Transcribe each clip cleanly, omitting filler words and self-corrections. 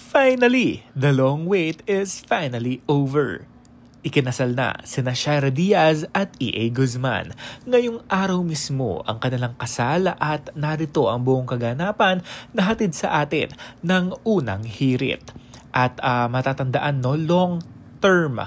Finally, the long wait is finally over. Ikinasal na sina Shaira Diaz at E.A. Guzman. Ngayong araw mismo ang kanilang kasal at narito ang buong kaganapan na hatid sa atin ng unang hirit. At matatandaan long term,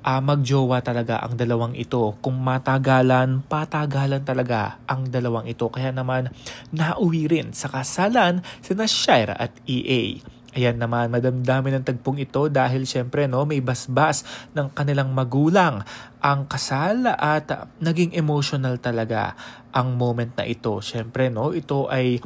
magjowa talaga ang dalawang ito. Kung matagalan, patagalan talaga ang dalawang ito. Kaya naman nauwi rin sa kasalan sina Shaira at E.A. Ayan naman, madamdami ng tagpong ito dahil syempre may basbas ng kanilang magulang ang kasal at naging emotional talaga ang moment na ito. Syempre ito ay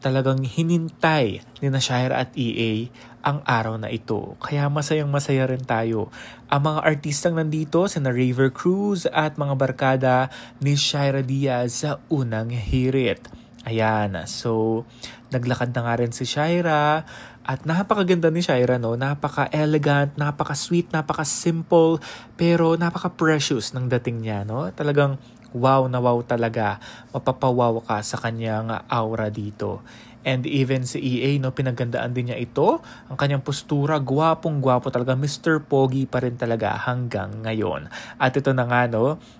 talagang hinintay ni Shaira at E.A. ang araw na ito. Kaya masayang masaya rin tayo. Ang mga artistang nandito, sina Raver Cruz at mga barkada ni Shaira Diaz sa unang hirit. Ayan, so naglakad na nga rin si Shaira at napakaganda ni Shaira, napaka-elegant, napaka-sweet, napaka-simple, pero napaka-precious ng dating niya, Talagang wow na wow talaga, mapapawaw ka sa kanyang aura dito. And even si E.A., pinagandaan din niya ito. Ang kanyang postura, gwapong-gwapo talaga. Mr. Pogi pa rin talaga hanggang ngayon. At ito na nga,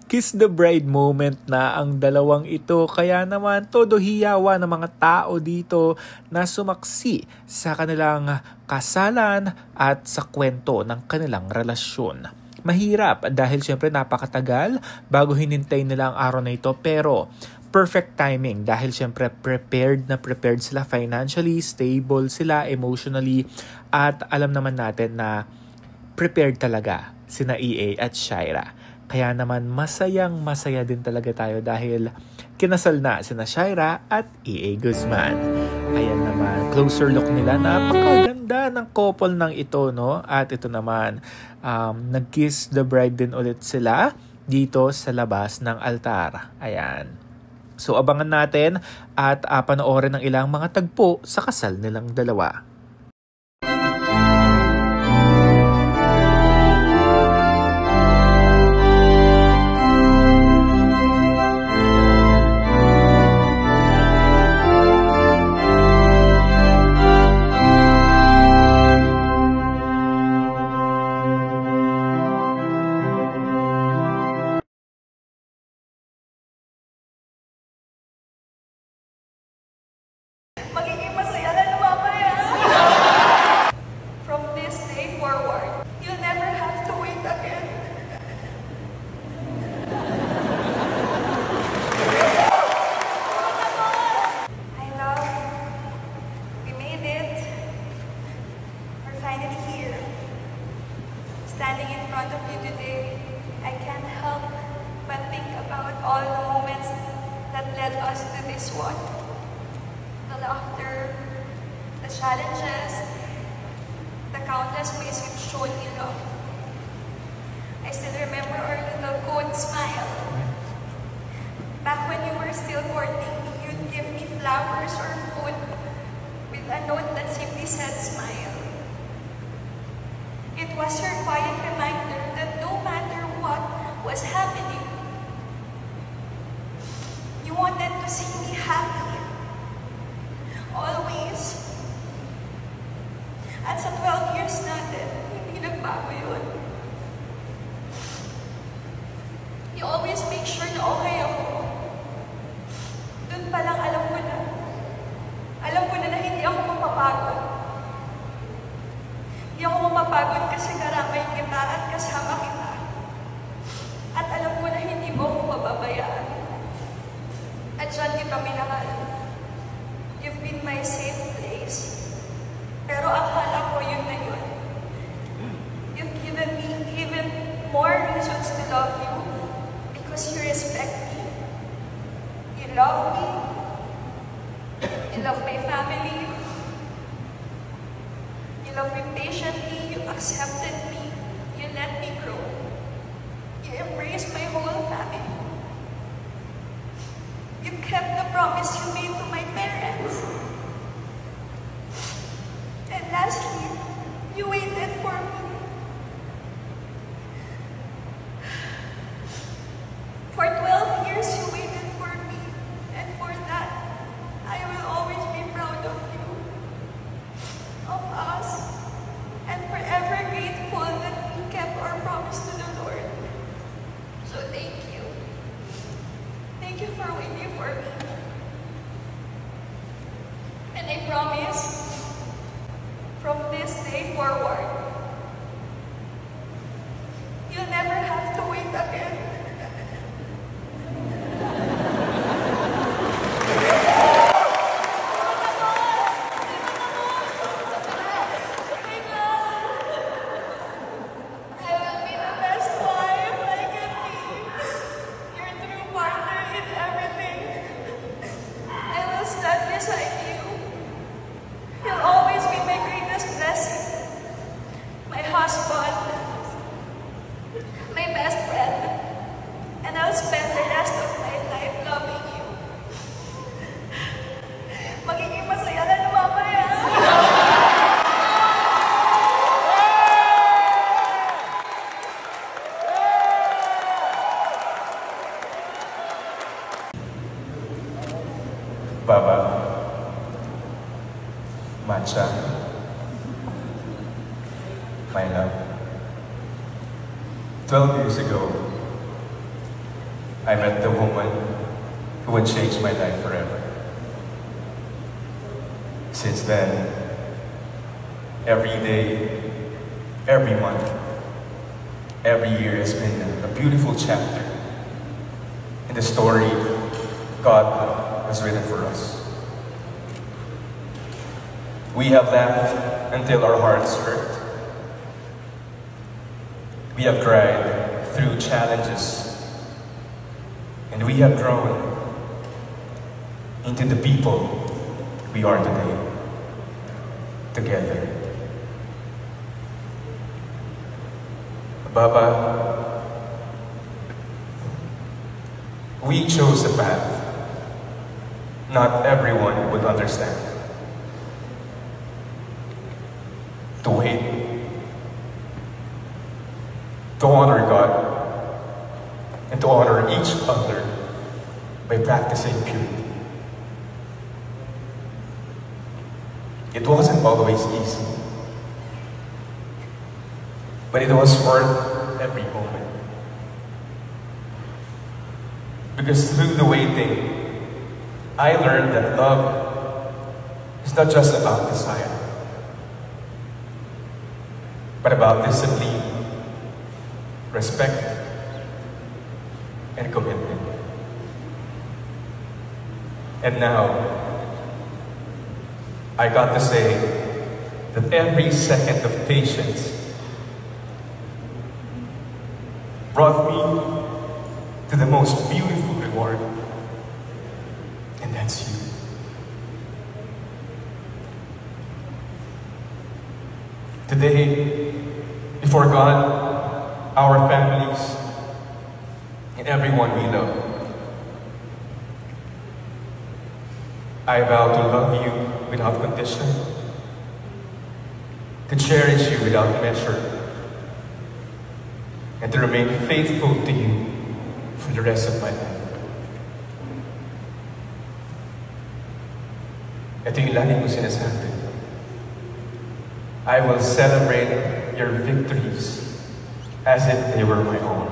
kiss the bride moment na ang dalawang ito. Kaya naman, todo hiyawa ng mga tao dito na sumaksi sa kanilang kasalan at sa kwento ng kanilang relasyon. Mahirap dahil syempre napakatagal bago hinintay nila ang araw na ito, pero perfect timing dahil syempre prepared sila financially, stable sila emotionally, at alam naman natin na prepared talaga sina E.A. at Shaira. Kaya naman masayang masaya din talaga tayo dahil kinasal na sina Shaira at E.A. Guzman. Ayan naman, closer look nila, napakaganda ng couple ng ito, At ito naman, nag-kiss the bride din ulit sila dito sa labas ng altar. Ayan. So abangan natin at panoorin ng ilang mga tagpo sa kasal nilang dalawa. Magiging masaya na mamaya. From this day forward, you'll never have to wait again. I love, we made it. We're finally here. Standing in front of you today, I can't help but think about all the moments that led us to this one. The laughter, the challenges, the countless ways you've shown me love. I still remember our little code smile. Back when you were still courting me, you'd give me flowers or food with a note that simply said smile. It was your quiet reminder that no matter what was happening, you wanted to see me happy. Always. At sa 12 years natin, hindi nagbago yun. You always make sure na okay ako. Doon pa lang alam ko na. Alam ko na hindi ako mapapagod. Hindi ako mapapagod kasi karamay kita at kasama kita. At alam ko na hindi mo ako mababayaan. At dyan kita minahal. You've been my safe place. Pero akala ko yun na yun. You've given me even more reasons to love you because you respect me. You love me. You love my family. You love me patiently. You accepted me. You let me grow. You embraced my whole family. You kept the promise you made to my parents. And lastly, you waited for me. For 12 years, you waited for me. And for that, I will always be proud of you. Of promise, from this day forward, you'll never have to wait again. My best friend, and I'll spend the rest of my life loving you. Magiging masaya na mamaya. Baba, Matcha, my love. 12 years ago, I met the woman who would change my life forever. Since then, every day, every month, every year has been a beautiful chapter in the story God has written for us. We have laughed until our hearts hurt. We have cried through challenges, and we have grown into the people we are today, together. Baba, we chose a path not everyone would understand. To wait, to honor God, and to honor each other by practicing purity. It wasn't always easy, but it was worth every moment. Because through the waiting, I learned that love is not just about desire, but about discipline, respect, and commitment. And now, I got to say that every second of patience brought me to the most beautiful reward, and that's you. Today, before God, our families, and everyone we love, I vow to love you without condition, to cherish you without measure, and to remain faithful to you for the rest of my life. Ito yung lagi mo sinasabi. I will celebrate your victories as if they were my own.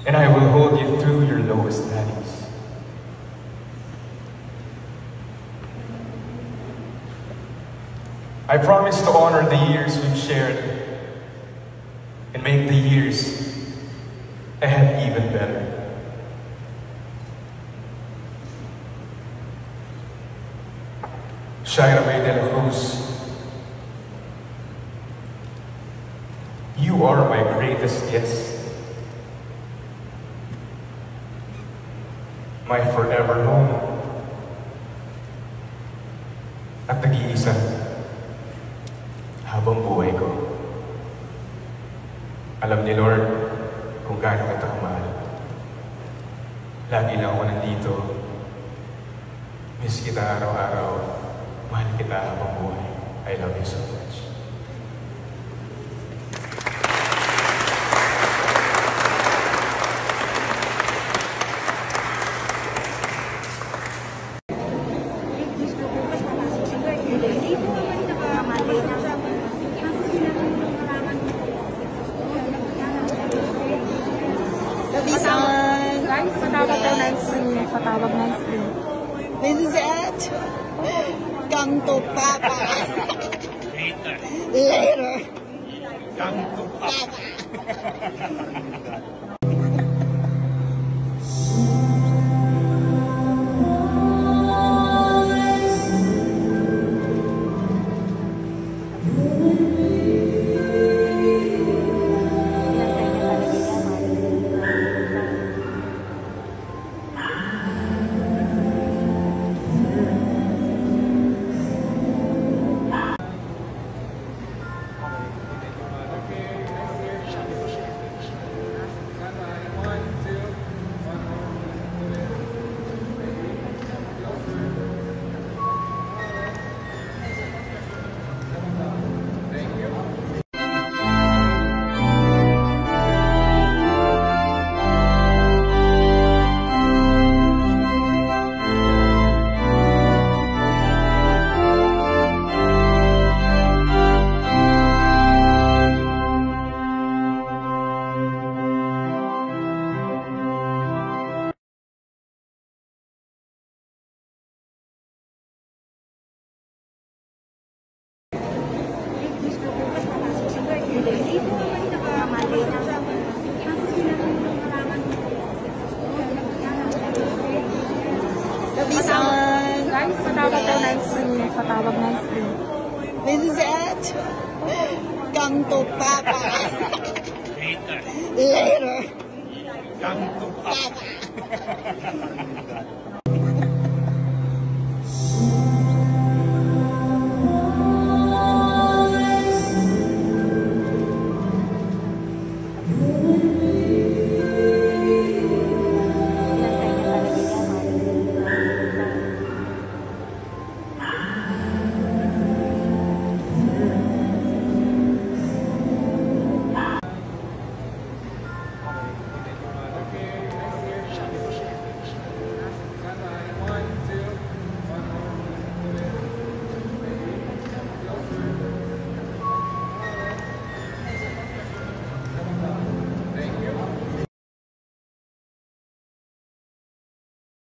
And I will hold you through your lowest valleys. I promise to honor the years we've shared and make the years ahead even better. Shaira May de la Cruz, you are my greatest yes, my forever home, at nag-iisa habang buhay ko. Alam ni Lord kung gaano kita kamahal. Lagi lang ako nandito. Miss kita araw-araw. Mahal kita habang buhay. I love you so much. Patawag ng screen. This is it. Come to Papa. Later. Later. Come to Papa. Guys, patawag daw nicely. Patawag nicely. This is it. Come to Papa. Later. Later. Come to Papa.